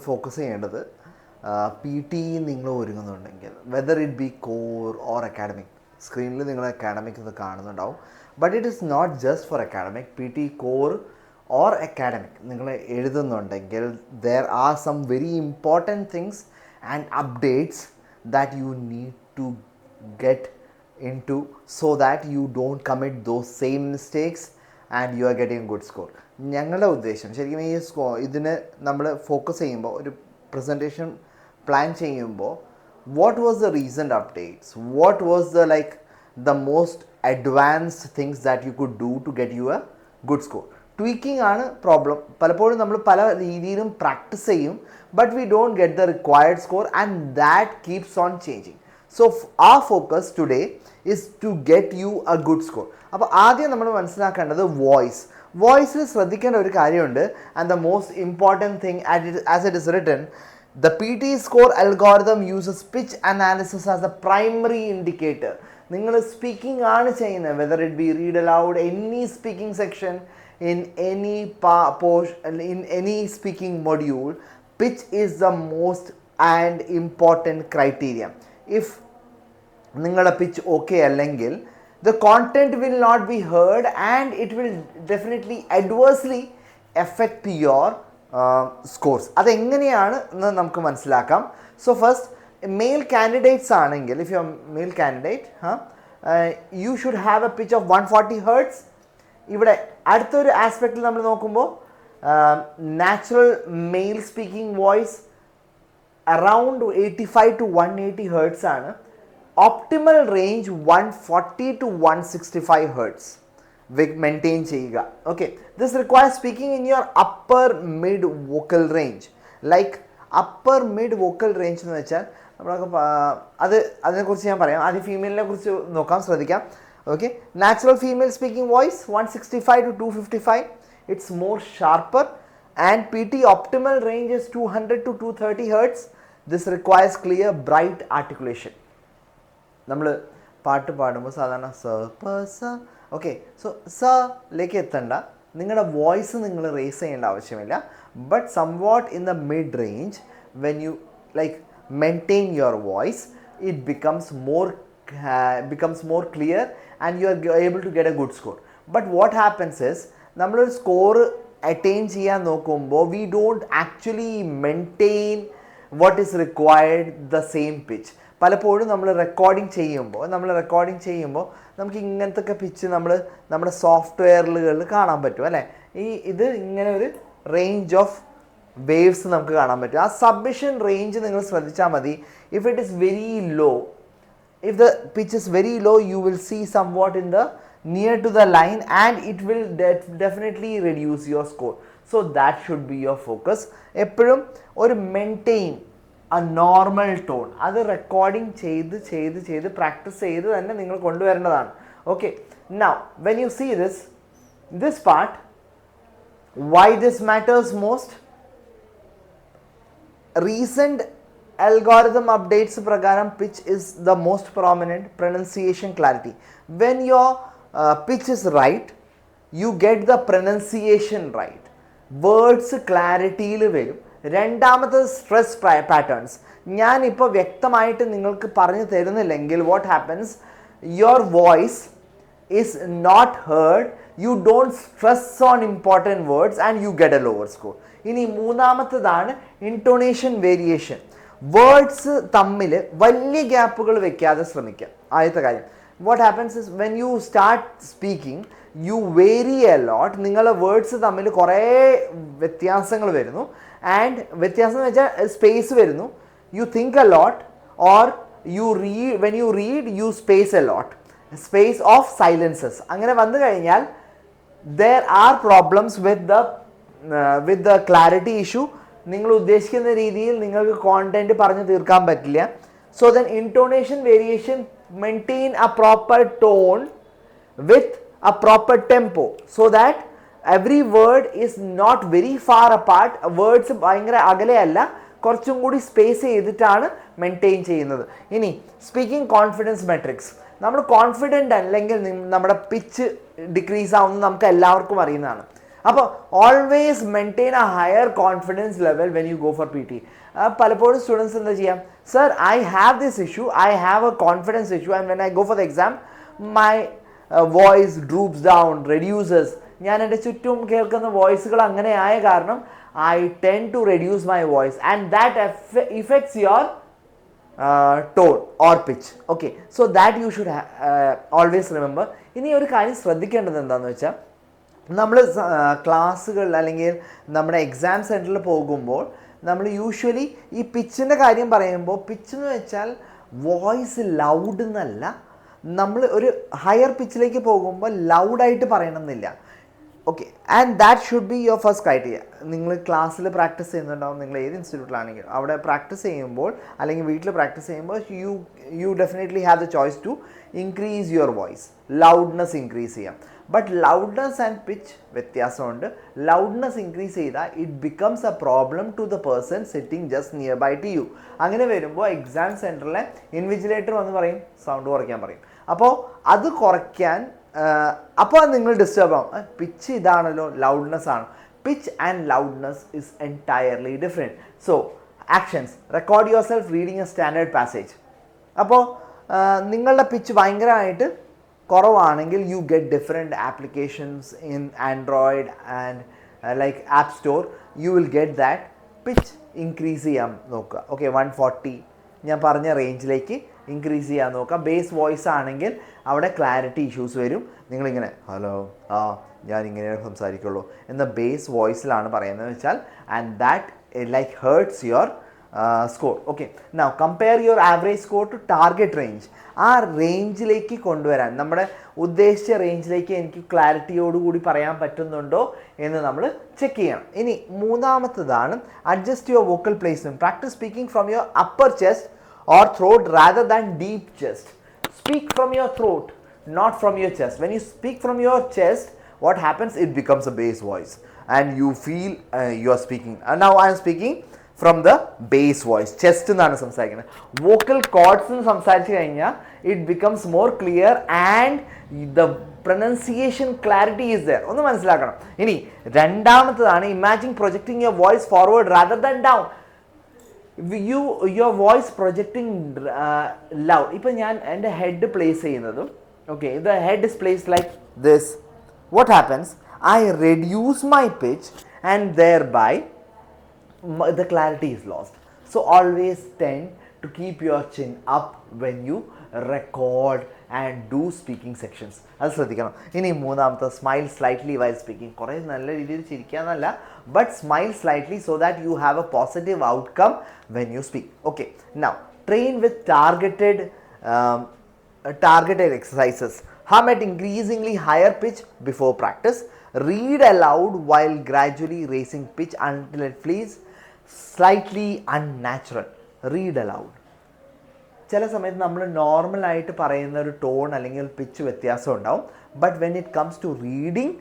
Focus ചെയ്യേണ്ടത് P T നിങ്ങൾ ഒരുങ്ങുന്നുണ്ടെങ്കിൽ whether it be core or academic. സ്ക്രീനിൽ നിങ്ങൾ അക്കാഡമിക് ഇത് കാണുന്നുണ്ടാവും. But it is not just for academic. P T core or academic നിങ്ങൾ എഴുതുന്നുണ്ടെങ്കിൽ there are some very important things and updates that you need to get into so that you don't commit those same mistakes and you are getting a good score. ഞങ്ങളുടെ ഉദ്ദേശം ശരിക്കും ഈ ഇതിന് നമ്മൾ focus ചെയ്യുമ്പോൾ ഒരു പ്രസൻറ്റേഷൻ പ്ലാൻ ചെയ്യുമ്പോൾ what was the recent updates, what was the like the most advanced things that you could do to get you a good score. Tweaking ആണ് പ്രോബ്ലം. പലപ്പോഴും നമ്മൾ പല രീതിയിലും പ്രാക്ടീസ് ചെയ്യും, but we don't get the required score and that keeps on changing. So our focus today is to get you a good score. അപ്പോൾ ആദ്യം നമ്മൾ മനസ്സിലാക്കേണ്ടത് വോയിസിൽ ശ്രദ്ധിക്കേണ്ട ഒരു കാര്യമുണ്ട്. And the most important thing as it is written, the P T score algorithm uses pitch analysis as A primary indicator. നിങ്ങൾ speaking ആണ് ചെയ്യുന്നത്, whether it B read allowed, any speaking section, in any speaking module, pitch is the most and important criteria. If നിങ്ങളുടെ pitch okay അല്ലെങ്കിൽ the content will not be heard and it will definitely adversely affect your scores. അതെങ്ങനെയാണ് എന്ന് നമുക്ക് മനസ്സിലാക്കാം. So first male candidates ആണെങ്കിൽ, if you are male candidate you should have a pitch of 140 Hz. ഇവിടെ അടുത്തൊരു ആസ്പെക്റ്റിൽ നമ്മൾ നോക്കുമ്പോൾ natural male speaking voice around 85 to 180 Hz ആണ്. Optimal range 140 to 165 Hz maintain ചെയ്യുക. Okay, this require speaking in your upper mid vocal range. Like upper mid vocal range എന്ന് വെച്ചാൽ നമ്മളൊക്കെ അതിനെക്കുറിച്ച് ഞാൻ പറയാം. ആദ്യം ഫീമെയിലിനെ കുറിച്ച് നോക്കാം, ശ്രദ്ധിക്കാം. Okay, natural female speaking voice 165 to 255. It's more sharper and P T optimal range is 200 to 230 Hz. This requires clear bright articulation. നമ്മൾ പാട്ട് പാടുമ്പോൾ സാധാരണ സ പ സ, ഓക്കെ, സോ സയിലേക്ക് എത്തണ്ട, നിങ്ങളുടെ വോയിസ് നിങ്ങൾ റേസ് ചെയ്യേണ്ട ആവശ്യമില്ല. But somewhat in the mid range when you like maintain your voice, it becomes more clear and you are able to get a good score. But what happens is, നമ്മളൊരു score attain ചെയ്യാൻ നോക്കുമ്പോൾ we don't actually maintain what is required the same pitch. പലപ്പോഴും നമ്മൾ recording ചെയ്യുമ്പോൾ നമുക്ക് ഇങ്ങനത്തെ pitch നമ്മുടെ സോഫ്റ്റ്വെയറുകളിൽ കാണാൻ പറ്റും അല്ലേ. ഇത് ഇങ്ങനെ ഒരു റേഞ്ച് ഓഫ് വേവ്സ് നമുക്ക് കാണാൻ പറ്റും. ആ സബ്മിഷൻ റേഞ്ച് നിങ്ങൾ ശ്രദ്ധിച്ചാൽ മതി. If it is very low, if the pitch is very low, you will see somewhat in the near to the line and it will definitely reduce your score. So that should be your focus. എപ്പോഴും ഒരു maintain a normal tone, അത് recording ചെയ്ത് practice ചെയ്ത് തന്നെ നിങ്ങൾ കൊണ്ടുവരേണ്ടതാണ്. Okay, now when you see this part, why this matters most, recent algorithm updates prakaram pitch is the most prominent, pronunciation clarity. When your pitch is right, you get the pronunciation right, words clarity യിൽ വരും. രണ്ടാമത്തെ stress patterns ഞാനിപ്പോൾ വ്യക്തമായിട്ട് നിങ്ങൾക്ക് പറഞ്ഞു തരുന്നില്ലെങ്കിൽ what happens, your voice is not heard, you don't stress on important words and you get a lower score. ഇനി മൂന്നാമത്തതാണ് ഇൻടോണേഷൻ വേരിയേഷൻ. വേർഡ്സ് തമ്മിൽ വലിയ ഗ്യാപ്പുകൾ വെക്കാതെ ശ്രമിക്കുക. ആദ്യത്തെ കാര്യം, what happens is when you start speaking you vary a lot. നിങ്ങളുടെ words തമ്മിൽ കുറേ വ്യത്യാസങ്ങൾ വരുന്നു. ആൻഡ് വ്യത്യാസം എന്ന് വെച്ചാൽ സ്പേസ് വരുന്നു. You think a lot or when you read you space a lot, space of silences. അങ്ങനെ വന്നു കഴിഞ്ഞാൽ there are problems with the clarity issue. നിങ്ങൾ ഉദ്ദേശിക്കുന്ന രീതിയിൽ നിങ്ങൾക്ക് കോണ്ടന്റ് പറഞ്ഞു തീർക്കാൻ പറ്റില്ല. So then intonation variation, maintain a proper tone with a proper tempo so that every word is not very far apart. words ഭയങ്കര അകലെയല്ല, കുറച്ചും കൂടി സ്പേസ് ചെയ്തിട്ടാണ് മെയിൻറ്റെയിൻ ചെയ്യുന്നത്. ഇനി സ്പീക്കിംഗ് കോൺഫിഡൻസ് മെട്രിക്സ്. നമ്മൾ കോൺഫിഡൻ്റ് അല്ലെങ്കിൽ നമ്മുടെ പിച്ച് ഡിക്രീസ് ആവുന്നത് നമുക്ക് എല്ലാവർക്കും അറിയുന്നതാണ്. അപ്പോൾ always maintain a higher confidence level when you go for P T. പലപ്പോഴും സ്റ്റുഡൻസ് എന്താ ചെയ്യാം, sir I have this issue, I have a confidence issue and when I go for the exam my voice droops down, reduces. ഞാൻ എൻ്റെ ചുറ്റും കേൾക്കുന്ന വോയിസുകൾ അങ്ങനെ ആയ കാരണം I tend to reduce my voice and that effects your tone or pitch. Okay, so that you should always remember. ഇനി ഒരു കാര്യം ശ്രദ്ധിക്കേണ്ടത് എന്താണെന്ന് വെച്ചാൽ, നമ്മൾ ക്ലാസ്സുകളിൽ അല്ലെങ്കിൽ നമ്മുടെ എക്സാം സെൻറ്ററിൽ പോകുമ്പോൾ നമ്മൾ യൂഷ്വലി ഈ പിച്ചിൻ്റെ കാര്യം പറയുമ്പോൾ, പിച്ച് എന്ന് വെച്ചാൽ വോയിസ് ലൗഡ് എന്നല്ല, നമ്മൾ ഒരു ഹയർ പിച്ചിലേക്ക് പോകുമ്പോൾ ലൗഡായിട്ട് പറയണമെന്നില്ല. Okay, and that should be your first criteria. നിങ്ങൾ ക്ലാസ്സിൽ പ്രാക്ടീസ് ചെയ്യുന്നുണ്ടാവും, നിങ്ങൾ ഏത് ഇൻസ്റ്റിറ്റ്യൂട്ടിലാണെങ്കിലും അവിടെ പ്രാക്ടീസ് ചെയ്യുമ്പോൾ അല്ലെങ്കിൽ വീട്ടിൽ പ്രാക്ടീസ് ചെയ്യുമ്പോൾ you definitely have the choice to increase your voice, loudness increase ചെയ്യാം. ബട്ട് ലൗഡ്നെസ് ആൻഡ് പിച്ച് വ്യത്യാസമുണ്ട്. ലൗഡ്നെസ് ഇൻക്രീസ് ചെയ്താൽ it becomes a problem to the person sitting just near by to you. അങ്ങനെ വരുമ്പോൾ exam സെൻറ്ററിലെ invigilator വന്ന് പറയും sound കുറയ്ക്കാൻ പറയും. അപ്പോൾ അത് കുറയ്ക്കാൻ, അപ്പോൾ നിങ്ങൾ ഡിസ്റ്റർബ് ആവും. പിച്ച് ഇതാണല്ലോ, ലൗഡ്നെസ് ആണ്. Pitch and loudness is entirely different. So actions: record your self reading A standard passage. അപ്പോൾ നിങ്ങളുടെ പിച്ച് ഭയങ്കരമായിട്ട് കുറവാണെങ്കിൽ you get different applications in Android and like app store. U will get that. Pitch increase ചെയ്യാൻ നോക്കുക. Okay, 140 ഞാൻ പറഞ്ഞ റേഞ്ചിലേക്ക് increase ചെയ്യാൻ നോക്കുക. ബേസ് വോയിസ് ആണെങ്കിൽ അവിടെ ക്ലാരിറ്റി ഇഷ്യൂസ് വരും. നിങ്ങളിങ്ങനെ ഹലോ ഞാനിങ്ങനെ സംസാരിക്കുള്ളൂ എന്ന ബേസ് വോയിസിലാണ് പറയുന്നത് വെച്ചാൽ, and that like hertz your score. Okay, now compare your average score to target range. ആ റേഞ്ചിലേക്ക് കൊണ്ടുവരാൻ, നമ്മുടെ ഉദ്ദേശിച്ച റേഞ്ചിലേക്ക് എനിക്ക് ക്ലാരിറ്റിയോടുകൂടി പറയാൻ പറ്റുന്നുണ്ടോ എന്ന് നമ്മൾ ചെക്ക് ചെയ്യണം. ഇനി മൂന്നാമത്തതാണ് adjust your vocal placement. Practice speaking from your upper chest or throat rather than deep chest. Speak from your throat, not from your chest. When you speak from your chest, what happens? It becomes a bass voice and you feel you are speaking. And now I am speaking from the bass voice. Chest എന്നാണ് സംസാരിക്കുന്നത്. Vocal cords എന്ന് സംസാരിച്ചു കഴിഞ്ഞാൽ it becomes more clear and the pronunciation clarity is there. ഒന്ന് മനസ്സിലാക്കണം. ഇനി രണ്ടാമത്തതാണ് imagine projecting your voice forward rather than down. your voice projecting loud. ഇപ്പം ഞാൻ എൻ്റെ ഹെഡ് പ്ലേസ് ചെയ്യുന്നതും, okay, the head is placed like this. What happens? I reduce my pitch and thereby the clarity is lost. So always tend to keep your chin up when you record and do speaking sections. അത് ശ്രദ്ധിക്കണം. ഇനി മൂന്നാമത്തെ, smile slightly while speaking. കുറേ നല്ല രീതിയിൽ ചിരിക്കാന്നല്ല, but smile slightly so that you have a positive outcome when you speak. Okay, now train with targeted exercises. Hum at increasingly higher pitch before practice. Read aloud while gradually raising pitch until it feels slightly unnatural. Read aloud. ചില സമയത്ത് നമ്മൾ നോർമലായിട്ട് പറയുന്ന ഒരു tone അല്ലെങ്കിൽ pitch വ്യത്യാസം ഉണ്ടാവും. But when it comes to reading,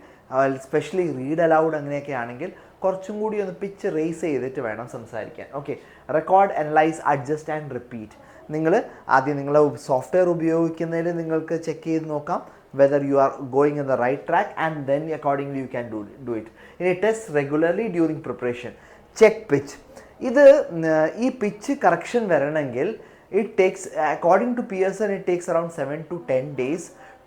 especially read aloud അങ്ങനെയൊക്കെ ആണെങ്കിൽ കുറച്ചും കൂടി ഒന്ന് പിച്ച് റേസ് ചെയ്തിട്ട് വേണം സംസാരിക്കാൻ. Okay, record, analyse, adjust and repeat. നിങ്ങൾ ആദ്യം നിങ്ങൾ സോഫ്റ്റ്വെയർ ഉപയോഗിക്കുന്നതിൽ നിങ്ങൾക്ക് ചെക്ക് ചെയ്ത് നോക്കാം whether you are going in the right track and then accordingly you can do it. ഇനി test regularly during preparation. Check pitch. ഇത് ഈ പിച്ച് കറക്ഷൻ വരണമെങ്കിൽ it takes, according to Pearson, it takes around 7 to 10 days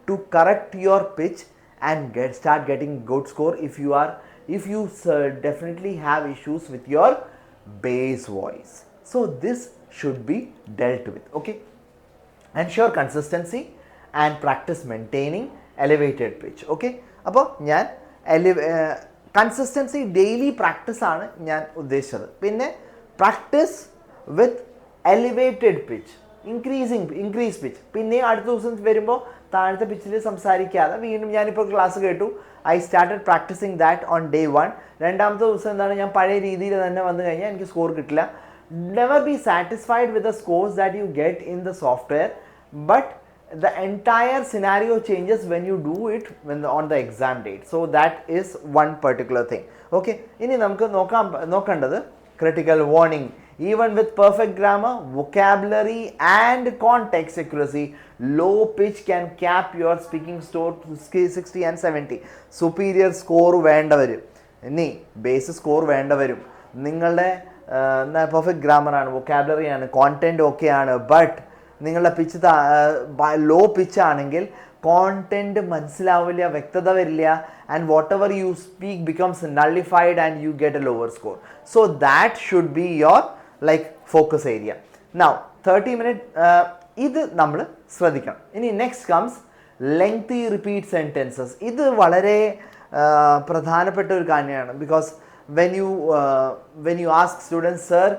to correct your pitch and start getting good score if you definitely have issues with your bass voice. So this should be dealt with. Okay, ensure consistency and practice maintaining elevated pitch. Okay, അപ്പോൾ ഞാൻ consistency daily practice ആണ് ഞാൻ ഉദ്ദേശിച്ചത്. പിന്നെ practice വിത്ത് elevated pitch, increase pitch. പിന്നെ അടുത്ത ദിവസം വരുമ്പോൾ താഴത്തെ പിച്ചിൽ സംസാരിക്കാതെ വീണ്ടും ഞാനിപ്പോൾ ക്ലാസ് കേട്ടു, I started practising that on day 1. രണ്ടാമത്തെ ദിവസം എന്താണ്, ഞാൻ പഴയ രീതിയിൽ തന്നെ വന്നു കഴിഞ്ഞാൽ എനിക്ക് സ്കോർ കിട്ടില്ല. Never be satisfied with the scores that you get in the software, but the entire scenario changes when you do it on the exam date. So that is one particular thing. Okay, ഇനി നമുക്ക് നോക്കേണ്ടത് critical warning. Even with perfect grammar, vocabulary and context accuracy, low pitch can cap your speaking score to 60 and 70. Superior score വേണ്ട വരും. ഇനി base score വേണ്ട വരും. നിങ്ങളുടെ perfect ഗ്രാമറാണ്, വൊക്കാബുലറിയാണ്, content ഓക്കെയാണ്, ബട്ട് നിങ്ങളുടെ പിച്ച് ലോ പിച്ചാണെങ്കിൽ കോണ്ടൻറ്റ് മനസ്സിലാവില്ല, വ്യക്തത വരില്ല, and what ever you speak becomes nullified and you get a lower score. So that should be your like focus area. Now 30 minutes ഇത് നമ്മൾ ശ്രദ്ധിക്കണം. ഇനി next comes lengthy repeat sentences. ഇത് വളരെ പ്രധാനപ്പെട്ട ഒരു കാര്യമാണ്. Because when you ask students, sir,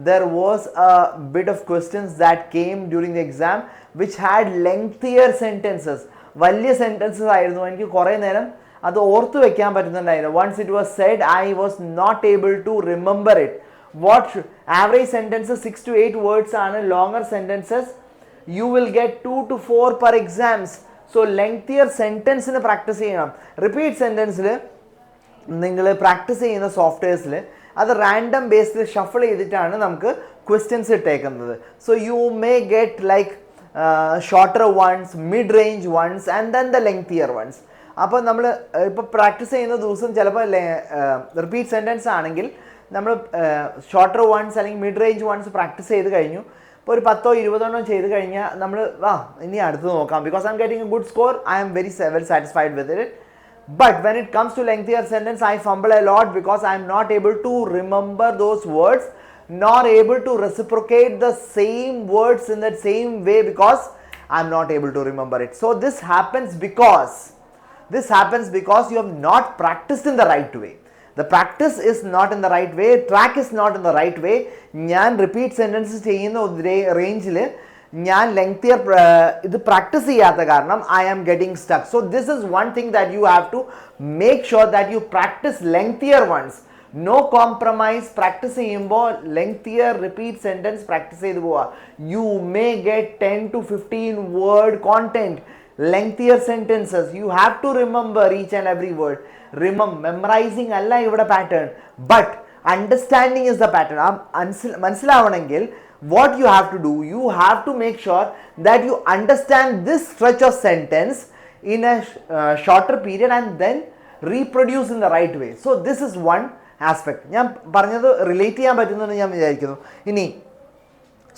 there was a bit of questions that came during the exam which had lengthier sentences. വലിയ സെൻറ്റൻസസ് ആയിരുന്നു, എനിക്ക് കുറേ നേരം അത് ഓർത്ത് വെക്കാൻ പറ്റുന്നുണ്ടായിരുന്നു. Once it was said I was not able to remember it. What average sentences 6 to 8 words ആണ്. Longer sentences you will get 2 to 4 per exams. So lengthier സെൻറ്റൻസിന് പ്രാക്ടീസ് ചെയ്യണം. റിപ്പീറ്റ് സെൻറ്റൻസിൽ നിങ്ങൾ പ്രാക്ടീസ് ചെയ്യുന്ന സോഫ്റ്റ്വെയർസിൽ അത് റാൻഡം ബേസിൽ ഷഫിൾ ചെയ്തിട്ടാണ് നമുക്ക് questions ഇട്ടേക്കുന്നത്. So you may get like shorter ones, mid range ones and then the lengthier ones. അപ്പോൾ നമ്മൾ ഇപ്പോൾ പ്രാക്ടീസ് ചെയ്യുന്ന ദിവസം ചിലപ്പോൾ റിപ്പീറ്റ് സെൻറ്റൻസ് ആണെങ്കിൽ നമ്മൾ ഷോർട്ടർ വൺസ് അല്ലെങ്കിൽ മിഡ് റേഞ്ച് വൺസ് പ്രാക്ടീസ് ചെയ്ത് കഴിഞ്ഞു. ഇപ്പോൾ ഒരു 10-20 ചെയ്ത് കഴിഞ്ഞാൽ നമ്മൾ ഇനി അടുത്ത് നോക്കാം. Because I am getting A good score, I am very well satisfied with it. But when it comes to lengthier sentence, I fumble a lot because I am not able to remember those words, nor able to reciprocate the same words in that same way because I am not able to remember it. So this happens because you have not practiced in the right way. The practice is not in the right way, track is not in the right way. ഞാൻ repeat sentences ചെയ്യുന്ന റേഞ്ചിൽ ഞാൻ lengthier ഇത് practice ചെയ്യാത്ത കാരണം I am getting stuck. So this is one thing that you have to make sure that you practice lengthier ones. No compromise. Practice ചെയ്യുമ്പോൾ lengthier repeat sentence practice ചെയ്ത് പോവുക. You may get 10 to 15 word content. Lengthier sentences you have to remember each and every word. Memorizing അല്ല ഇവിടെ pattern, but understanding is the pattern. മനസ്സിലാവണമെങ്കിൽ what you have to do, you have to make sure that you understand this stretch of sentence in a shorter period and then reproduce in the right way. So this is one aspect. ഞാൻ പറഞ്ഞത് relate ചെയ്യാൻ പറ്റുമെന്ന് ഞാൻ വിചാരിക്കുന്നു. ഇനി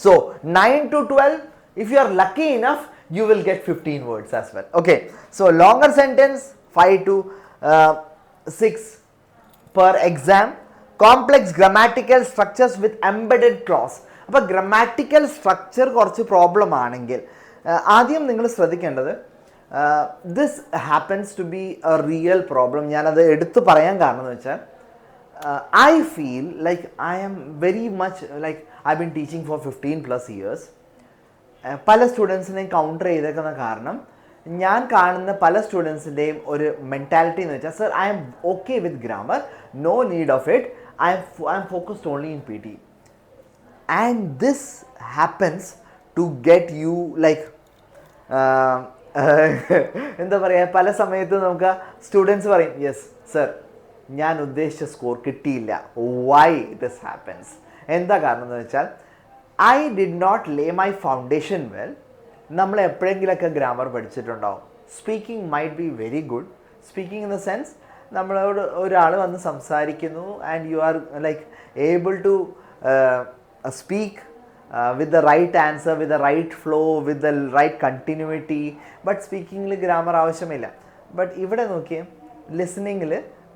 so 9 to 12, if you are lucky enough, you will get 15 words as well. Okay, so longer sentence 5 to 6 per exam. Complex grammatical structures with embedded clause. അപ്പോൾ grammatical structure കുറച്ച് problem ആണെങ്കിൽ ആദ്യം നിങ്ങൾ ശ്രദ്ധിക്കേണ്ടത്, this happens to be a real problem. ഞാനത് എടുത്തു പറയാൻ കാരണം എന്ന് വെച്ചാൽ I feel like I am very much like I been teaching for 15+ years. പല സ്റ്റുഡൻസിനെയും കൗണ്ടർ ചെയ്തേക്കുന്ന കാരണം ഞാൻ കാണുന്ന പല സ്റ്റുഡൻസിൻ്റെയും ഒരു മെൻറ്റാലിറ്റി എന്ന് വെച്ചാൽ, sir I am okay with grammar, no need of it, I am focused only in PT. And this happens to get you like എന്താ പറയുക, പല സമയത്ത് നമുക്ക് സ്റ്റുഡൻസ് പറയും, യെസ് സർ ഞാൻ ഉദ്ദേശിച്ച സ്കോർ കിട്ടിയില്ല. Why this happens? എന്താ കാരണം എന്ന് വെച്ചാൽ I did not lay my foundation well. നമ്മൾ എപ്പോഴെങ്കിലൊക്കെ ഗ്രാമർ പഠിച്ചിട്ടുണ്ടാവും. Speaking might be very good. Speaking in the sense നമ്മളോട് ഒരാൾ വന്ന് സംസാരിക്കുന്നു and you are like able to speak with the right answer, with the right flow, with the right continuity. But സ്പീക്കിങ്ങിൽ grammar ആവശ്യമില്ല. But ഇവിടെ നോക്കിയേ, ലിസണിങ്ങിൽ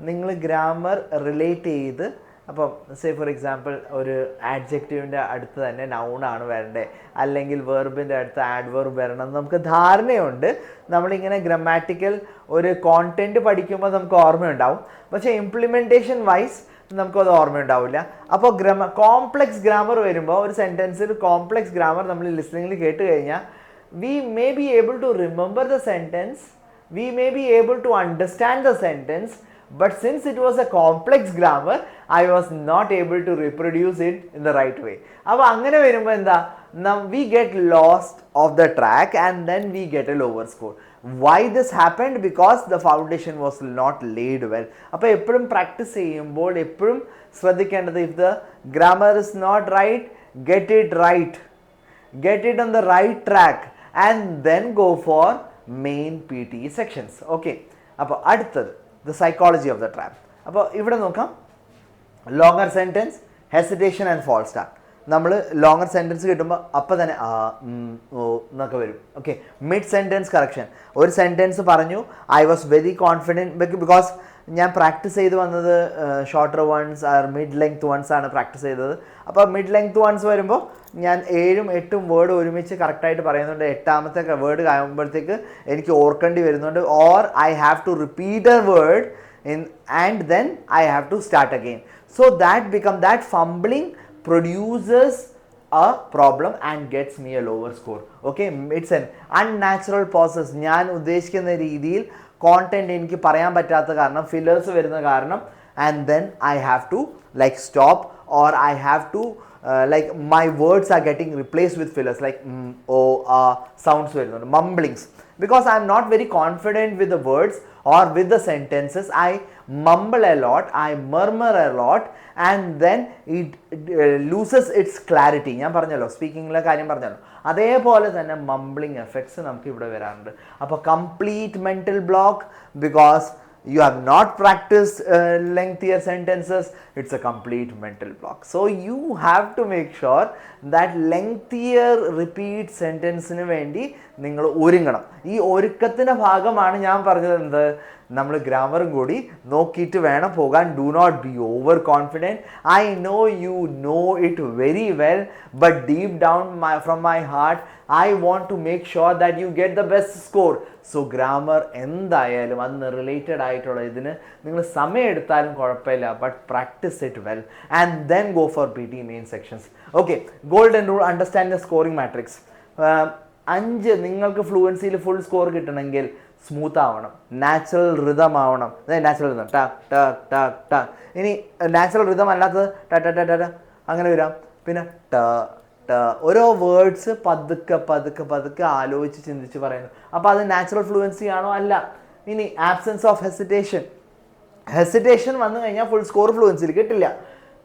നിങ്ങൾ grammar relate ചെയ്ത്, അപ്പം സേ ഫോർ എക്സാമ്പിൾ ഒരു ആഡ്ജക്റ്റീവിൻ്റെ അടുത്ത് തന്നെ നൗണാണ് വരണ്ടേ, അല്ലെങ്കിൽ വെർബിൻ്റെ അടുത്ത് ആഡ്വർബ് വരണം എന്ന് നമുക്ക് ധാരണയുണ്ട്. നമ്മളിങ്ങനെ ഗ്രമാറ്റിക്കൽ ഒരു കോണ്ടൻറ്റ് പഠിക്കുമ്പോൾ നമുക്ക് ഓർമ്മയുണ്ടാവും. പക്ഷേ ഇംപ്ലിമെൻറ്റേഷൻ വൈസ് നമുക്കത് ഓർമ്മയുണ്ടാവില്ല. അപ്പോൾ കോംപ്ലെക്സ് ഗ്രാമർ വരുമ്പോൾ ഒരു സെൻറ്റൻസിൽ കോംപ്ലെക്സ് ഗ്രാമർ നമ്മൾ ലിസണിങ്ങിൽ കേട്ട് കഴിഞ്ഞാൽ we may be able to remember the sentence, we may be able to understand the sentence, but since it was a complex grammar, I was not able to reproduce it in the right way. അപ്പോൾ അങ്ങനെ വരുമ്പോൾ എന്താ, we get lost off the track and then we get a lower score. Why this happened? Because the foundation was not laid well. അപ്പോൾ എപ്പോഴും practice ചെയ്യുമ്പോൾ എപ്പോഴും ശ്രദ്ധിക്കേണ്ടത്, if the grammar is not right, get it right, get it on the right track and then go for main PT sections. Okay, അപ്പോൾ അടുത്തത് the psychology of the trap. അപ്പോൾ ഇവിടെ നോക്കാം, longer sentence, hesitation and false start. നമ്മൾ longer sentence കിട്ടുമ്പോൾ അപ്പോൾ തന്നെ ഓ എന്നൊക്കെ വരും. Okay, mid sentence correction. ഒരു സെൻറ്റൻസ് പറഞ്ഞു, I was very confident because ഞാൻ പ്രാക്ടീസ് ചെയ്ത് വന്നത് shorter ones or mid length ones ആണ് പ്രാക്ടീസ് ചെയ്തത്. അപ്പോൾ മിഡ് ലെങ്ത് വൺസ് വരുമ്പോൾ ഞാൻ 7ഉം 8ഉം വേർഡ് ഒരുമിച്ച് കറക്റ്റായിട്ട് പറയുന്നുണ്ട്. 8ാമത്തെ വേർഡ് ആകുമ്പോഴത്തേക്ക് എനിക്ക് ഓർക്കേണ്ടി വരുന്നുണ്ട്. Or I have to repeat a word and then I have to start again. So that fumbling produces a problem and gets me a lower score. Okay, it's an unnatural process. ഞാൻ ഉദ്ദേശിക്കുന്ന രീതിയിൽ content എനിക്ക് പറയാൻ പറ്റാത്ത കാരണം, fillers വരുന്ന കാരണം, and then I have to like stop, or I have to like my words are getting replaced with fillers like sounds വരുന്നുണ്ട്, mumblings, because I am not very confident with the words or with the sentences. I mumble a lot, I murmur a lot, and then it loses its clarity. ഞാൻ പറഞ്ഞല്ലോ, സ്പീക്കിങ്ങിലെ കാര്യം പറഞ്ഞല്ലോ, അതേപോലെ തന്നെ മംബ്ലിംഗ് effects നമുക്ക് ഇവിടെ വരാറുണ്ട്. അപ്പോൾ complete mental block, because you have not practiced lengthier sentences, it's a complete mental block. So you have to make sure that lengthier repeat sentence ന് വേണ്ടി നിങ്ങൾ ഒരുങ്ങണം. ഈ ഒരുക്കത്തിൻ്റെ ഭാഗമാണ് ഞാൻ പറഞ്ഞത് എന്ത്, നമ്മൾ ഗ്രാമറും കൂടി നോക്കിയിട്ട് വേണം പോകാൻ. Do not be over confident. I know you know it very well, but deep down from my heart I want to make sure that you get the best score. So grammar എന്തായാലും അതിന് related ആയിട്ടുള്ള ഇതിന് നിങ്ങൾ സമയം എടുത്താലും കുഴപ്പമില്ല, but practice it well and then go for PT main sections. Okay, golden rule, understand the scoring matrix. 5 നിങ്ങൾക്ക് ഫ്ലുവൻസിയിൽ full score കിട്ടണമെങ്കിൽ സ്മൂത്ത് ആവണം, നാച്ചുറൽ റിതം ആവണം. നാച്ചുറൽ റിതം ട ട ട ട. ഇനി നാച്ചുറൽ റിതം അല്ലാത്തത് ട ട ട ട അങ്ങനെ വരാം. പിന്നെ ട ഓരോ വേർഡ്സ് പതുക്കെ പതുക്കെ പതുക്കെ ആലോചിച്ച് ചിന്തിച്ച് പറയുന്നു. അപ്പോൾ അത് നാച്ചുറൽ ഫ്ലുവൻസി ആണോ? അല്ല. ഇനി ആബ്സെൻസ് ഓഫ് ഹെസിറ്റേഷൻ വന്നു കഴിഞ്ഞാൽ ഫുൾ സ്കോർ ഫ്ലുവൻസിയിൽ കിട്ടില്ല.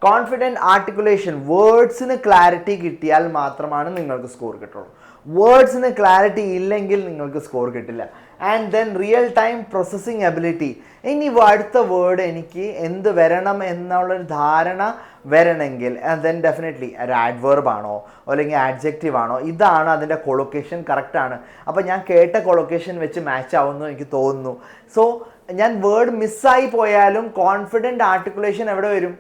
കോൺഫിഡൻറ്റ് ആർട്ടിക്കുലേഷൻ, വേർഡ്സിന് ക്ലാരിറ്റി കിട്ടിയാൽ മാത്രമാണ് നിങ്ങൾക്ക് സ്കോർ കിട്ടുള്ളൂ. വേർഡ്സിന് ക്ലാരിറ്റി ഇല്ലെങ്കിൽ നിങ്ങൾക്ക് സ്കോർ കിട്ടില്ല. And then real time processing ability. ഇനി അടുത്ത വേർഡ് എനിക്ക് എന്ത് വരണം എന്നുള്ളൊരു ധാരണ വരണമെങ്കിൽ ദെൻ ഡെഫിനറ്റ്ലി ഒരു ആഡ്വേർബ് ആണോ അല്ലെങ്കിൽ ആഡ്ജക്റ്റീവ് ആണോ, ഇതാണ് അതിൻ്റെ കൊളൊക്കേഷൻ കറക്റ്റാണ്. അപ്പോൾ ഞാൻ കേട്ട കൊളൊക്കേഷൻ വെച്ച് മാച്ച് ആവുമെന്ന് എനിക്ക് തോന്നുന്നു. സോ ഞാൻ വേർഡ് മിസ്സായി പോയാലും കോൺഫിഡൻറ്റ് ആർട്ടിക്കുലേഷൻ എവിടെ വരും?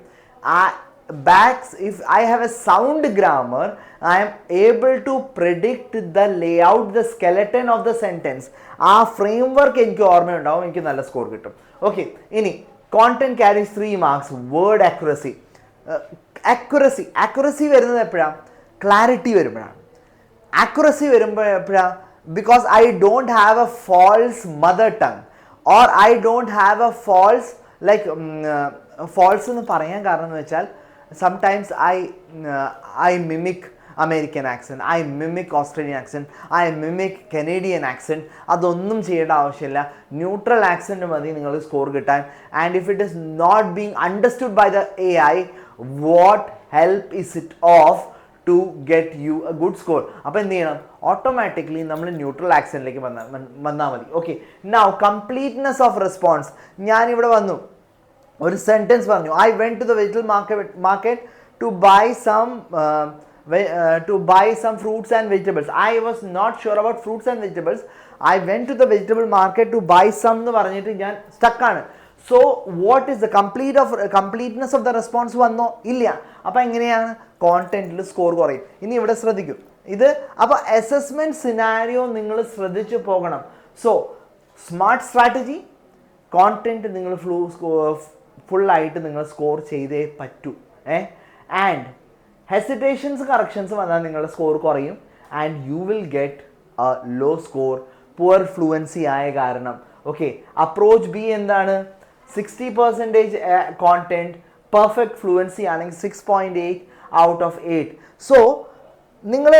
If I have a sound grammar, I am able to predict the layout, the skeleton of the sentence. ആ ഫ്രെയിംവർക്ക് എനിക്ക് ഓർമ്മയുണ്ടാവും, എനിക്ക് നല്ല സ്കോർ കിട്ടും. ഓക്കെ, ഇനി content carries 3 marks. Word accuracy. Accuracy വരുന്നത് എപ്പോഴാണ്? ക്ലാരിറ്റി വരുമ്പോഴാണ്. അക്യുറസി വരുമ്പോൾ എപ്പോഴാണ്? Because I don't have a false mother tongue, or I don't have a false like false എന്ന് പറയാൻ കാരണം എന്ന് വെച്ചാൽ sometimes I mimic American accent, I mimic Australian accent, I mimic Canadian accent. അതൊന്നും ചെയ്യേണ്ട ആവശ്യമില്ല. ന്യൂട്രൽ ആക്സെൻറ്റ് മതി നിങ്ങൾ സ്കോർ കിട്ടാൻ. And if it is not being understood by the AI, what help is it of to get you a good score? അപ്പോൾ എന്ത് ചെയ്യണം? Automatically നമ്മൾ ന്യൂട്രൽ ആക്സെൻറ്റിലേക്ക് വന്നാൽ മതി. Okay, now completeness of response. ഞാനിവിടെ വന്നു, ഒരു സെൻറ്റൻസ് പറഞ്ഞു, I went to the vegetable market to buy some fruits and vegetables. I was not sure about fruits and vegetables. I went to the vegetable market to buy some എന്ന് പറഞ്ഞിട്ട് ഞാൻ സ്റ്റക്കാണ്. So what is the completeness of the response വന്നോ? ഇല്ല. അപ്പോൾ എങ്ങനെയാണ്? കോണ്ടന്റിൽ score കുറയും. ഇനി ഇവിടെ ശ്രദ്ധിക്കും ഇത്. അപ്പോൾ അസസ്മെൻറ്റ് സിനാരിയോ നിങ്ങൾ ശ്രദ്ധിച്ചു പോകണം. സോ സ്മാർട്ട് സ്ട്രാറ്റജി, കോണ്ടന്റ് നിങ്ങൾ ഫുള്ളായിട്ട് നിങ്ങൾ സ്കോർ ചെയ്തേ പറ്റൂ. ആൻഡ് ഹെസിറ്റേഷൻസ് കറക്ഷൻസ് വന്നാൽ നിങ്ങളുടെ സ്കോർ കുറയും. And you will get a low score, poor fluency ആയ കാരണം. ഓക്കെ, അപ്രോച്ച് ബി എന്താണ്? 60% കോണ്ടന്റ്, പെർഫെക്റ്റ് ഫ്ലുവൻസി ആണെങ്കിൽ 6.8 ഔട്ട് ഓഫ് 8. സോ നിങ്ങൾ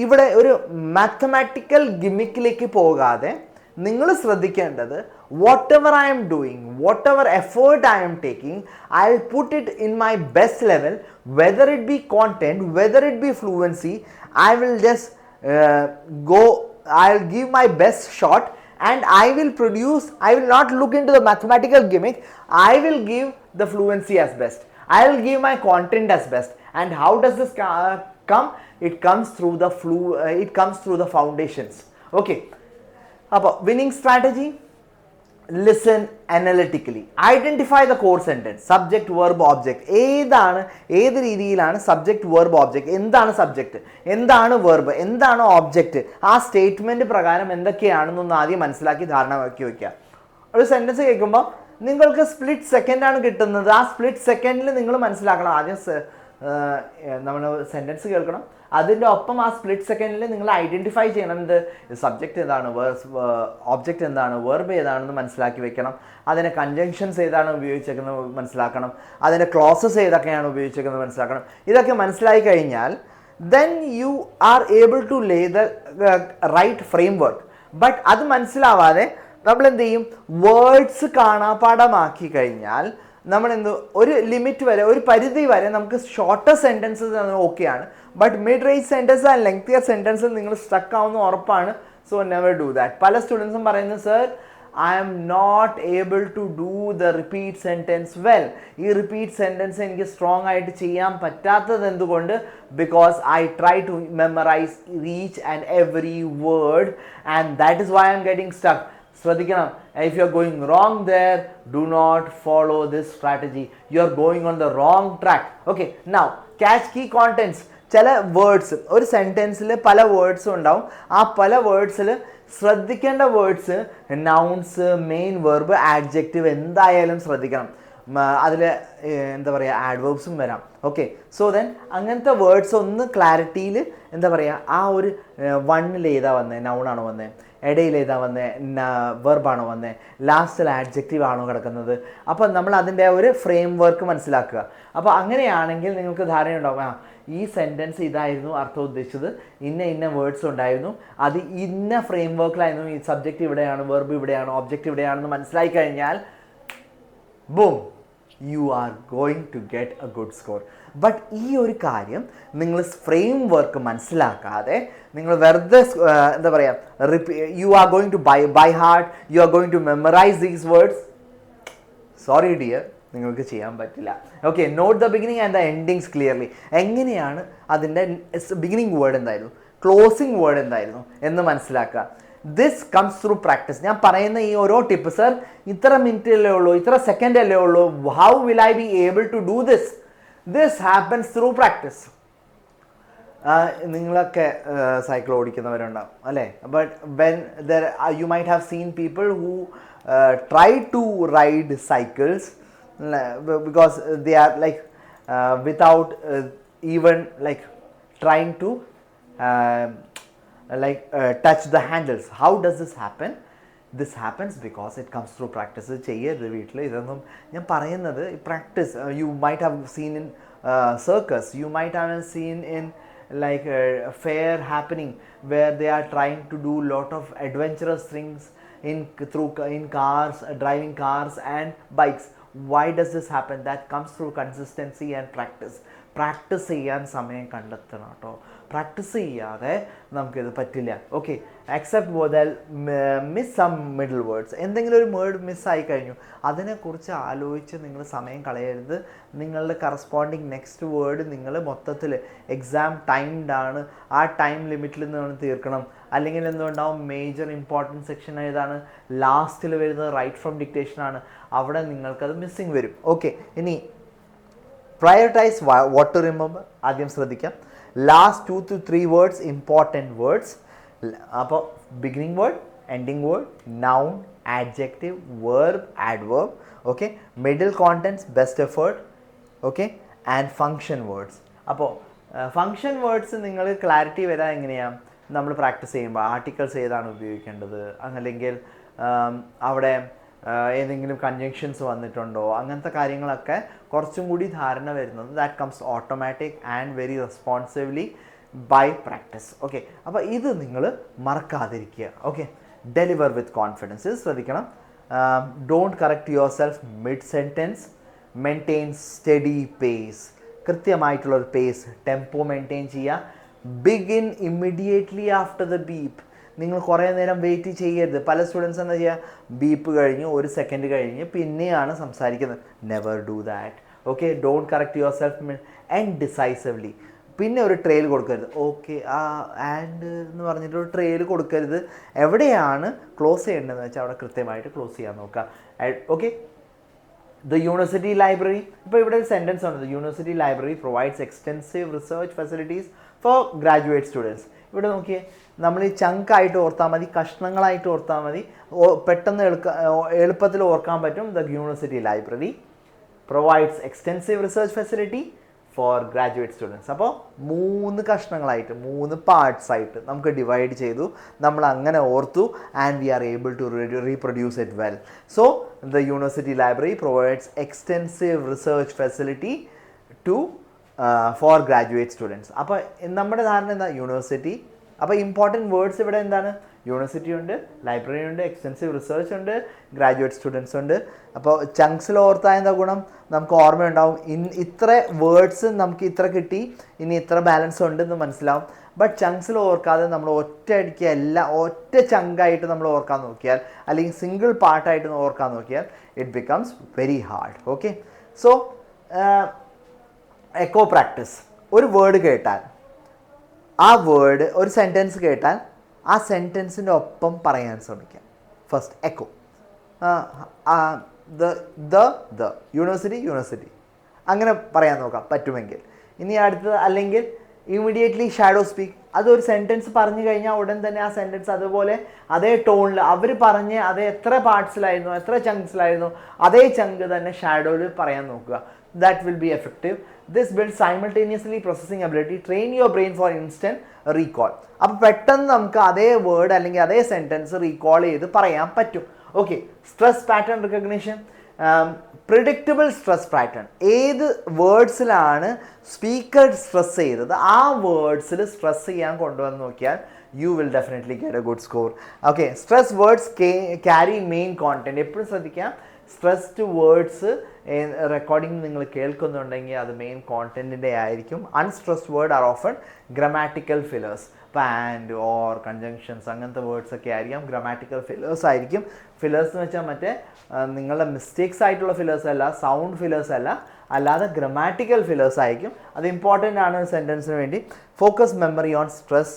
ഇവിടെ ഒരു മാത്തമാറ്റിക്കൽ ഗിമ്മിക്കിലേക്ക് പോകാതെ നിങ്ങൾ ശ്രദ്ധിക്കേണ്ടത്, whatever I am doing, whatever effort I am taking, I'll put it in my best level, whether it be content, whether it be fluency, I will just I'll give my best shot and I will not look into the mathematical gimmick. I will give the fluency as best. I will give my content as best. And how does this come? It comes through the foundations. Okay. Appo winning strategy, listen analytically, identify the core sentence, subject verb object, ഏത് രീതിയിലാണ് subject verb object, എന്താണ് subject, എന്താണ് verb, എന്താണ് object, ആ statement പ്രകാരം എന്തൊക്കെയാണെന്നൊന്ന് ആദ്യം മനസ്സിലാക്കി ധാരണമാക്കി വയ്ക്കുക. ഒരു സെൻറ്റൻസ് കേൾക്കുമ്പോൾ നിങ്ങൾക്ക് സ്പ്ലിറ്റ് സെക്കൻഡാണ് കിട്ടുന്നത്. ആ സ്പ്ലിറ്റ് സെക്കൻഡിൽ നിങ്ങൾ മനസ്സിലാക്കണം. ആദ്യം നമ്മൾ സെൻറ്റൻസ് കേൾക്കണം, അതിൻ്റെ ഒപ്പം ആ സ്പ്ലിറ്റ് സെക്കൻഡിൽ നിങ്ങൾ ഐഡൻറ്റിഫൈ ചെയ്യണം. എന്ത് സബ്ജക്റ്റ് ഏതാണ്, ഒബ്ജക്റ്റ് എന്താണ്, വെർബ് ഏതാണെന്ന് മനസ്സിലാക്കി വെക്കണം. അതിൻ്റെ കൺജങ്ഷൻസ് ഏതാണ് ഉപയോഗിച്ചേക്കുന്നത് മനസ്സിലാക്കണം. അതിൻ്റെ ക്ലോസസ് ഏതൊക്കെയാണ് ഉപയോഗിച്ചേക്കുന്നത് മനസ്സിലാക്കണം. ഇതൊക്കെ മനസ്സിലായി കഴിഞ്ഞാൽ then you are able to lay the right framework. But അത് മനസ്സിലാവാതെ നമ്മൾ എന്ത് ചെയ്യും, വേർഡ്സ് കാണാപ്പാടമാക്കി കഴിഞ്ഞാൽ നമ്മൾ ഒരു ലിമിറ്റ് വരെ, ഒരു പരിധി വരെ നമുക്ക് ഷോർട്ടർ സെൻറ്റൻസസ് ഓക്കെയാണ്. But mid range sentence and lengthier സെൻറ്റൻസിൽ നിങ്ങൾ സ്ട്രക്ക് ആവുന്ന ഉറപ്പാണ്. So never do that. പല സ്റ്റുഡൻസും പറയുന്നത്, sir I am not able to do the repeat sentence well. ഈ റിപ്പീറ്റ് സെൻറ്റൻസ് എനിക്ക് സ്ട്രോങ് ആയിട്ട് ചെയ്യാൻ പറ്റാത്തത് എന്തുകൊണ്ട്? Because I try to memorize each and every word and that is why I am getting stuck. ശ്രദ്ധിക്കണം, if you are going wrong there, do not follow this strategy. You are going on the wrong track. Okay, now catch key contents. ചില words, ഒരു സെൻറ്റൻസിൽ പല വേർഡ്സും ഉണ്ടാവും. ആ പല വേർഡ്സിൽ ശ്രദ്ധിക്കേണ്ട words nouns, main verb, adjective എന്തായാലും ശ്രദ്ധിക്കണം. അതിൽ എന്താ പറയുക, ആഡ്വേർബ്സും വരാം. ഓക്കെ, സോ ദെൻ അങ്ങനത്തെ വേർഡ്സ് ഒന്ന് ക്ലാരിറ്റിയിൽ എന്താ പറയുക, ആ ഒരു വണ്ണിൽ ഏതാ വന്നത്, നൗണാണോ വന്നത്, ഇടയിൽ ഏതാ വന്നത്, വെർബാണോ വന്നത്, ലാസ്റ്റിൽ ആഡ്ജക്റ്റീവ് ആണോ കിടക്കുന്നത്. അപ്പോൾ നമ്മൾ അതിൻ്റെ ഒരു ഫ്രെയിം വർക്ക് മനസ്സിലാക്കുക. അപ്പോൾ അങ്ങനെയാണെങ്കിൽ നിങ്ങൾക്ക് ധാരണയുണ്ടാവും, ഈ സെൻറ്റൻസ് ഇതായിരുന്നു അർത്ഥം ഉദ്ദേശിച്ചത്, ഇന്ന വേർഡ്സ് ഉണ്ടായിരുന്നു, അത് ഇന്ന ഫ്രെയിം വർക്കിലായിരുന്നു, ഈ സബ്ജക്റ്റ് ഇവിടെയാണ്, വെർബ് ഇവിടെയാണ്, ഒബ്ജക്റ്റ് ഇവിടെയാണെന്ന് മനസ്സിലായി കഴിഞ്ഞാൽ boom, you are going to get a good score. But ഈ ഒരു കാര്യം നിങ്ങൾ ഫ്രെയിം വർക്ക് മനസ്സിലാക്കാതെ നിങ്ങൾ വെറുതെ എന്താ പറയുക, you are going to by heart, you are going to memorise these words. Sorry dear, നിങ്ങൾക്ക് ചെയ്യാൻ പറ്റില്ല. Okay, note the beginning and the endings clearly. എങ്ങനെയാണ് അതിൻ്റെ ബിഗിനിങ് വേർഡ് എന്തായിരുന്നു, ക്ലോസിങ് വേർഡ് എന്തായിരുന്നു എന്ന് മനസ്സിലാക്കുക. This comes through practice. ഞാൻ പറയുന്ന ഈ ഓരോ ടിപ്പ്, സർ ഇത്ര മിനിറ്റ് അല്ലേ ഉള്ളൂ, ഇത്ര സെക്കൻഡ് അല്ലേ ഉള്ളൂ, how will I be able to do this? This happens through practice. നിങ്ങളൊക്കെ സൈക്കിൾ ഓടിക്കുന്നവരുണ്ടാവും അല്ലേ? But when you might have seen people who try to ride cycles because they are like without even like trying to touch the handles. How does this happen? This happens because it comes through practice. ചെയ്യരുത് വീട്ടിൽ. ഇതൊന്നും ഞാൻ പറയുന്നത് practice. You might have seen in circus, you might have seen in like a fair happening where they are trying to do lot of adventurous things in cars, driving cars and bikes. Why does this happen? That comes through consistency and practice. Practice ചെയ്യാൻ സമയം കണ്ടെത്തണം കേട്ടോ. Practice ചെയ്യാതെ നമുക്കിത് പറ്റില്ല. Okay, except miss some middle words. എന്തെങ്കിലും ഒരു word മിസ്സായി കഴിഞ്ഞു, അതിനെക്കുറിച്ച് ആലോചിച്ച് നിങ്ങൾ സമയം കളയരുത്. നിങ്ങളുടെ കറസ്പോണ്ടിങ് നെക്സ്റ്റ് വേർഡ് നിങ്ങൾ മൊത്തത്തിൽ എക്സാം ടൈംഡ് ആണ്, ആ ടൈം ലിമിറ്റിൽ നിന്ന് തീർക്കണം. അല്ലെങ്കിൽ എന്തുണ്ടാവും, മേജർ ഇമ്പോർട്ടൻറ്റ് സെക്ഷൻ ഏതാണ്, ലാസ്റ്റിൽ വരുന്നത് റൈറ്റ് ഫ്രം ഡിക്റ്റേഷനാണ്, അവിടെ നിങ്ങൾക്കത് മിസ്സിങ് വരും. ഓക്കെ, ഇനി പ്രയോറിറ്റൈസ് വാട്ട് ടു റിമെമ്പർ. ആദ്യം ശ്രദ്ധിക്കാം, last 2 to 3 words important words. അപ്പോൾ beginning word, ending word, noun, adjective, verb, adverb. Okay, middle contents, best effort. Okay, and function words. അപ്പോൾ ഫങ്ഷൻ വേർഡ്സ് നിങ്ങൾ clarity വരാൻ എങ്ങനെയാണ്, നമ്മൾ പ്രാക്ടീസ് ചെയ്യുമ്പോൾ ആർട്ടിക്കിൾസ് ഏതാണ് ഉപയോഗിക്കേണ്ടത്, അല്ലെങ്കിൽ അവിടെ ഏതെങ്കിലും കൺജങ്ഷൻസ് വന്നിട്ടുണ്ടോ, അങ്ങനത്തെ കാര്യങ്ങളൊക്കെ കുറച്ചും കൂടി ധാരണ വരുന്നത് that comes automatic and very responsively by practice. Okay, അപ്പോൾ ഇത് നിങ്ങൾ മറക്കാതിരിക്കുക. Okay, deliver with confidence. ശ്രദ്ധിക്കണം, don't correct yourself mid sentence. Maintain steady pace. കൃത്യമായിട്ടുള്ളൊരു പേസ്, ടെമ്പോ മെയിൻറ്റെയിൻ ചെയ്യുക. Begin immediately after the beep. നിങ്ങൾ കുറേ നേരം വെയിറ്റ് ചെയ്യരുത്. പല സ്റ്റുഡൻസ് എന്താ ചെയ്യുക, ബീപ്പ് കഴിഞ്ഞ് 1 സെക്കൻഡ് കഴിഞ്ഞ് പിന്നെയാണ് സംസാരിക്കുന്നത്. Never do that. Okay, don't correct yourself and decisively. പിന്നെ ഒരു ട്രെയിൽ കൊടുക്കരുത്. ഓക്കെ ആൻഡ് എന്ന് പറഞ്ഞിട്ട് ഒരു ട്രെയിൽ കൊടുക്കരുത്. എവിടെയാണ് ക്ലോസ് ചെയ്യേണ്ടതെന്ന് വെച്ചാൽ അവിടെ കൃത്യമായിട്ട് ക്ലോസ് ചെയ്യാൻ നോക്കുക. Okay, the university library. ഇപ്പോൾ ഇവിടെ ഒരു സെൻറ്റൻസ് ഉണ്ട്, the university library provides extensive research facilities for graduate students. ഇവിടെ നോക്കിയേ, നമ്മൾ ഈ ചങ്കായിട്ട് ഓർത്താൽ മതി, കഷ്ണങ്ങളായിട്ട് ഓർത്താൽ മതി, പെട്ടെന്ന് എളുപ്പത്തിൽ ഓർക്കാൻ പറ്റും. The university library provides extensive research facility for graduate students. അപ്പോൾ 3 കഷ്ണങ്ങളായിട്ട് 3 പാർട്സ് ആയിട്ട് നമുക്ക് ഡിവൈഡ് ചെയ്തു, നമ്മൾ അങ്ങനെ ഓർത്തു. And we are able to reproduce it well. So the university library provides extensive research facility for graduate students. അപ്പോൾ നമ്മുടെ ധാരണ എന്താ, യൂണിവേഴ്സിറ്റി. അപ്പോൾ ഇമ്പോർട്ടൻറ്റ് വേർഡ്സ് ഇവിടെ എന്താണ്, യൂണിവേഴ്സിറ്റി ഉണ്ട്, ലൈബ്രറി ഉണ്ട്, എക്സ്റ്റെൻസീവ് റിസർച്ച് ഉണ്ട്, ഗ്രാജുവേറ്റ് സ്റ്റുഡൻസ് ഉണ്ട്. അപ്പോൾ ചങ്ക്സിൽ ഓർത്താൽ എന്താ ഗുണം, നമുക്ക് ഓർമ്മയുണ്ടാവും. ഇത്ര വേർഡ്സ് നമുക്ക് ഇത്ര കിട്ടി, ഇനി ഇത്ര ബാലൻസ് ഉണ്ടെന്ന് മനസ്സിലാവും. ബട്ട് ചങ്ക്സിൽ ഓർക്കാതെ നമ്മൾ ഒറ്റയടിക്ക് ഒറ്റ ചങ്കായിട്ട് നമ്മൾ ഓർക്കാൻ നോക്കിയാൽ, അല്ലെങ്കിൽ സിംഗിൾ പാർട്ടായിട്ട് ഓർക്കാൻ നോക്കിയാൽ, it becomes very hard. Okay, so echo practice. ഒരു വേർഡ് കേട്ടാൽ, ആ വേർഡ് ഒരു സെൻറ്റൻസ് കേട്ടാൽ ആ സെൻറ്റൻസിൻ്റെ ഒപ്പം പറയാൻ ശ്രമിക്കാം. ഫസ്റ്റ് എക്കോ, ദ യൂണിവേഴ്സിറ്റി അങ്ങനെ പറയാൻ നോക്കാം പറ്റുമെങ്കിൽ. ഇനി അടുത്തത്, അല്ലെങ്കിൽ ഇമ്മീഡിയറ്റ്ലി ഷാഡോ സ്പീക്ക്. അതൊരു സെൻറ്റൻസ് പറഞ്ഞു കഴിഞ്ഞാൽ ഉടൻ തന്നെ ആ സെൻറ്റൻസ് അതുപോലെ അതേ ടോണിൽ അവർ പറഞ്ഞ് അത് എത്ര പാർട്സിലായിരുന്നു, എത്ര ചങ്ക്സിലായിരുന്നു, അതേ ചങ്ക് തന്നെ ഷാഡോയിൽ പറയാൻ നോക്കുക. That will be effective. This builds simultaneously processing ability. Train your brain for instant recall. അപ്പോൾ പെട്ടെന്ന് നമുക്ക് അതേ വേർഡ് അല്ലെങ്കിൽ അതേ സെൻറ്റൻസ് റീകോൾ ചെയ്ത് പറയാൻ പറ്റും. Okay, stress pattern recognition. Predictable stress pattern. ഏത് വേർഡ്സിലാണ് സ്പീക്കർ സ്ട്രെസ് ചെയ്തത് ആ വേർഡ്സിൽ സ്ട്രെസ് ചെയ്യാൻ കൊണ്ടുവന്ന് നോക്കിയാൽ you will definitely get a good score. Okay, stress words carry main content. എപ്പോഴും ശ്രദ്ധിക്കാം, സ്ട്രെസ്ഡ് വേർഡ്സ് റെക്കോർഡിംഗ് നിങ്ങൾ കേൾക്കുന്നുണ്ടെങ്കിൽ അത് മെയിൻ കോണ്ടൻറ്റിൻ്റെ ആയിരിക്കും. Unstressed word are often grammatical fillers. ഇപ്പോൾ ആൻഡ്, ഓർ, കൺജങ്ഷൻസ് അങ്ങനത്തെ വേർഡ്സ് ഒക്കെ ആയിരിക്കും ഗ്രമാറ്റിക്കൽ ഫില്ലേഴ്സ് ആയിരിക്കും. ഫില്ലേഴ്സ് എന്ന് വെച്ചാൽ മറ്റേ നിങ്ങളുടെ മിസ്റ്റേക്സ് ആയിട്ടുള്ള ഫില്ലേഴ്സ് അല്ല, സൗണ്ട് ഫില്ലേഴ്സ് അല്ല, അല്ലാതെ ഗ്രമാറ്റിക്കൽ ഫില്ലേഴ്സ് ആയിരിക്കും. അത് ഇമ്പോർട്ടൻ്റ് ആണ് സെൻറ്റൻസിന് വേണ്ടി. Focus memory on stress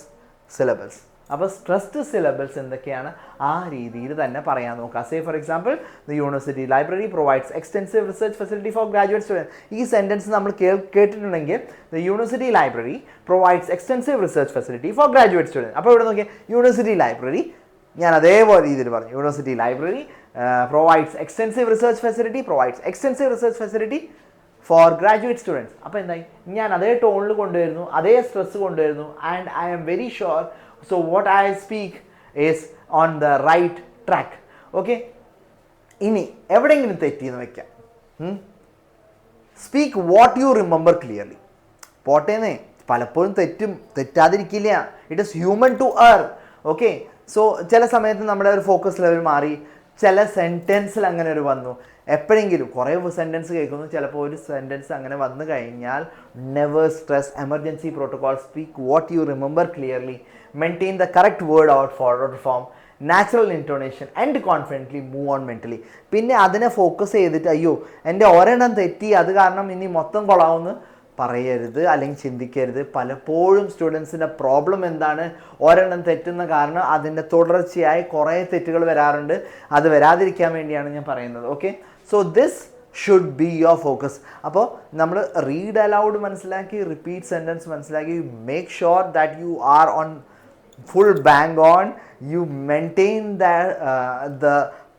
syllables. അപ്പോൾ സ്ട്രെസ്ഡ് സിലബിൾസ് എന്തൊക്കെയാണ് ആ രീതിയിൽ തന്നെ പറയാൻ നോക്കുക. Say for example, the university library provides extensive research facility for graduate students. ഈ സെൻറ്റൻസ് നമ്മൾ കേട്ടിട്ടുണ്ടെങ്കിൽ, the university library provides extensive research facility for graduate students. അപ്പോൾ ഇവിടെ നോക്കിയാൽ യൂണിവേഴ്സിറ്റി ലൈബ്രറി, ഞാൻ അതേപോലെ രീതിയിൽ പറഞ്ഞു, university library provides extensive research facility for graduate students. അപ്പോൾ എന്തായി, ഞാൻ അതേ ടോണിൽ കൊണ്ടുവരുന്നു, അതേ സ്ട്രെസ് കൊണ്ടുവരുന്നു. And I am very sure, so what I speak is on the right track. Okay, ഇനി എവിടെയെങ്കിലും തെറ്റിയെന്ന് വെക്കാം. Speak what you remember clearly. പോട്ടേന്നേ, പലപ്പോഴും തെറ്റാതിരിക്കില്ല. It is human to err. Okay, so ചില സമയത്ത് നമ്മുടെ ഒരു ഫോക്കസ് ലെവൽ മാറി, ചില സെൻറ്റൻസിൽ അങ്ങനെ ഒരു വന്നു. എപ്പോഴെങ്കിലും കുറേ സെൻറ്റൻസ് കേൾക്കുന്നു, ചിലപ്പോൾ ഒരു സെൻറ്റൻസ് അങ്ങനെ വന്നു കഴിഞ്ഞാൽ never stress, emergency protocol, speak what you remember clearly, maintain the correct word out forward form, natural intonation and confidently move on mentally. പിന്നെ അതിനെ ഫോക്കസ് ചെയ്തിട്ട് അയ്യോ എൻ്റെ ഒരെണ്ണം തെറ്റി അത് കാരണം ഇനി മൊത്തം കൊള്ളാവുമെന്ന് പറയരുത്, അല്ലെങ്കിൽ ചിന്തിക്കരുത്. പലപ്പോഴും സ്റ്റുഡൻസിൻ്റെ പ്രോബ്ലം എന്താണ്, ഒരെണ്ണം തെറ്റുന്ന കാരണം അതിൻ്റെ തുടർച്ചയായി കുറേ തെറ്റുകൾ വരാറുണ്ട്. അത് വരാതിരിക്കാൻ വേണ്ടിയാണ് ഞാൻ പറയുന്നത്. Okay, so this should be your focus. അപ്പോൾ നമ്മൾ റീഡ് അലൗഡ് മനസ്സിലാക്കി, റിപ്പീറ്റ് സെൻറ്റൻസ് മനസ്സിലാക്കി, make sure that you are on full bang on, you maintain the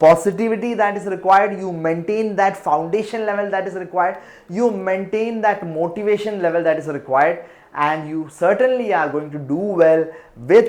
positivity that is required, you maintain that foundation level that is required, you maintain that motivation level that is required, and you certainly are going to do well with